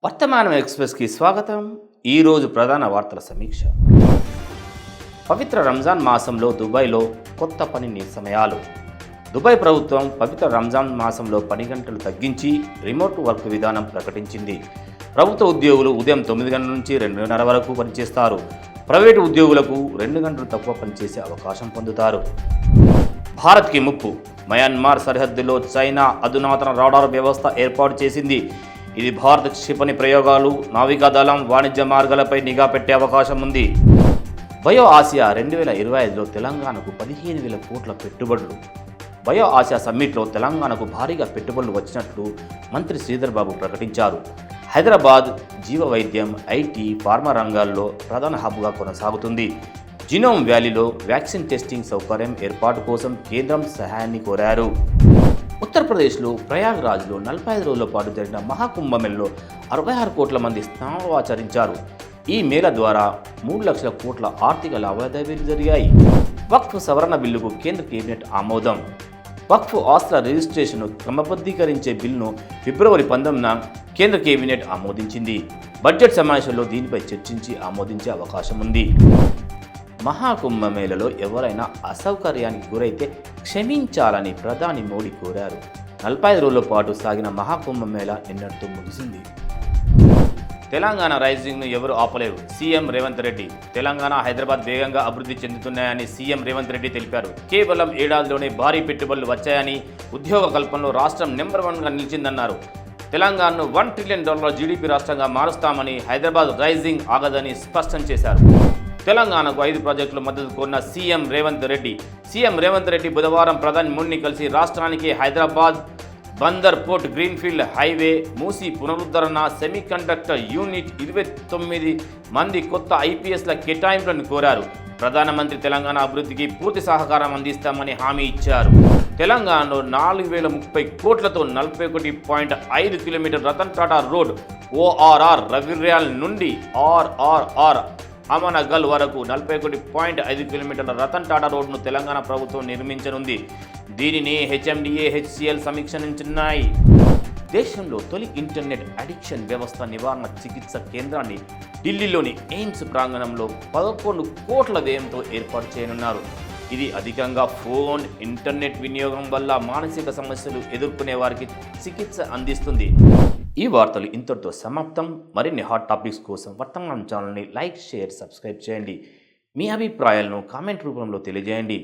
వర్తమానం ఎక్స్‌ప్రెస్‌కి స్వాగతం. ఈరోజు ప్రధాన వార్తల సమీక్ష. పవిత్ర రంజాన్ మాసంలో దుబాయ్‌లో కొత్త పని సమయాలు. దుబాయ్ ప్రభుత్వం పవిత్ర రంజాన్ మాసంలో పని గంటలు తగ్గించి రిమోట్ వర్క్ విధానం ప్రకటించింది. ప్రభుత్వ ఉద్యోగులు ఉదయం 9 గంటల నుంచి 2:30 వరకు పనిచేస్తారు. ప్రైవేటు ఉద్యోగులకు 2 గంటలు తక్కువ పనిచేసే అవకాశం పొందుతారు. భారత్కి ముప్పు. మయన్మార్ సరిహద్దులో చైనా అధునాతన రాడార్ వ్యవస్థ ఏర్పాటు చేసింది. ఇది భారత క్షిపణి ప్రయోగాలు, నావికాదళం, వాణిజ్య మార్గాలపై నిఘా పెట్టే అవకాశం ఉంది. బయో ఆసియా 2025లో తెలంగాణకు 15,000 కోట్ల పెట్టుబడులు. బయో ఆసియా సమ్మిట్లో తెలంగాణకు భారీగా పెట్టుబడులు వచ్చినట్లు మంత్రి శ్రీధర్ బాబు ప్రకటించారు. హైదరాబాద్ జీవ వైద్యం, ఐటీ, ఫార్మా రంగాల్లో ప్రధాన హబ్గా కొనసాగుతుంది. జినోమ్ వ్యాలీలో వ్యాక్సిన్ టెస్టింగ్ సౌకర్యం ఏర్పాటు కోసం కేంద్రం సహాయాన్ని కోరారు. ఉత్తరప్రదేశ్లో ప్రయాగ్రాజ్లో 45 రోజుల పాటు జరిగిన మహాకుంభమేళలో 66 కోట్ల మంది స్నానాలు. ఈ మేళ ద్వారా 3 లక్షల కోట్ల ఆర్థిక లావాదేవీలు జరిగాయి. వక్ఫ్ సవరణ బిల్లుకు కేంద్ర కేబినెట్ ఆమోదం. వక్ఫ్ ఆస్తుల రిజిస్ట్రేషన్ను క్రమబద్ధీకరించే బిల్లును ఫిబ్రవరి 19న కేంద్ర కేబినెట్ ఆమోదించింది. బడ్జెట్ సమావేశంలో దీనిపై చర్చించి ఆమోదించే అవకాశం ఉంది. మహాకుంభమేళలో ఎవరైనా అసౌకర్యానికి గురైతే క్షమించాలని ప్రధాని మోడీ కోరారు. 45 రోజుల పాటు సాగిన మహాకుంభమేళ నిన్నటితో ముగిసింది. తెలంగాణ రైజింగ్ను ఎవరు ఆపలేరు. సీఎం రేవంత్ రెడ్డి. తెలంగాణ, హైదరాబాద్ వేగంగా అభివృద్ధి చెందుతున్నాయని సీఎం రేవంత్ రెడ్డి తెలిపారు. కేవలం ఏడాదిలోనే భారీ పెట్టుబడులు వచ్చాయని, ఉద్యోగ కల్పనలో రాష్ట్రం నెంబర్ 1గా నిలిచిందన్నారు. తెలంగాణను $1 ట్రిలియన్ జీడీపీ రాష్ట్రంగా మారుస్తామని, హైదరాబాద్ రైజింగ్ ఆగదని స్పష్టం చేశారు. తెలంగాణకు 5 ప్రాజెక్టులు మద్దతు కోరిన సీఎం రేవంత్ రెడ్డి బుధవారం ప్రధాని మోడీని కలిసి రాష్ట్రానికి Hyderabad Bandar port, greenfield highway, Musi పునరుద్ధరణ, సెమీకండక్టర్ యూనిట్, 29 మంది కొత్త ఐపీఎస్ల కేటాయింపులను కోరారు. ప్రధానమంత్రి తెలంగాణ అభివృద్ధికి పూర్తి సహకారం అందిస్తామని హామీ ఇచ్చారు. తెలంగాణలో 4,030 కోట్లతో 41.5 kilometre Ratan Tata road ORR Raviryal నుండి ఆర్ఆర్ఆర్ అమనగల్ వరకు 41.5 కిలోమీటర్ల రతన్ టాటా రోడ్ను తెలంగాణ ప్రభుత్వం నిర్మించనుంది. దీనిని హెచ్ఎండిఏ, హెచ్సిఎల్ సమీక్షించున్నాయి. దేశంలో తొలి ఇంటర్నెట్ అడిక్షన్ వ్యవస్థ నివారణ చికిత్స కేంద్రాన్ని ఢిల్లీలోని ఎయిమ్స్ ప్రాంగణంలో 11 కోట్ల వ్యయంతో ఏర్పాటు చేయనున్నారు. ఇది అధికంగా ఫోన్, ఇంటర్నెట్ వినియోగం వల్ల మానసిక సమస్యలు ఎదుర్కొనే వారికి చికిత్స అందిస్తుంది. ఈ వార్తలు ఇంతటితో సమాప్తం. మరిన్ని హాట్ టాపిక్స్ కోసం వర్తమానం ఛానల్ని లైక్, షేర్, సబ్స్క్రైబ్ చేయండి. మీ అభిప్రాయాలను కామెంట్ రూపంలో తెలియజేయండి.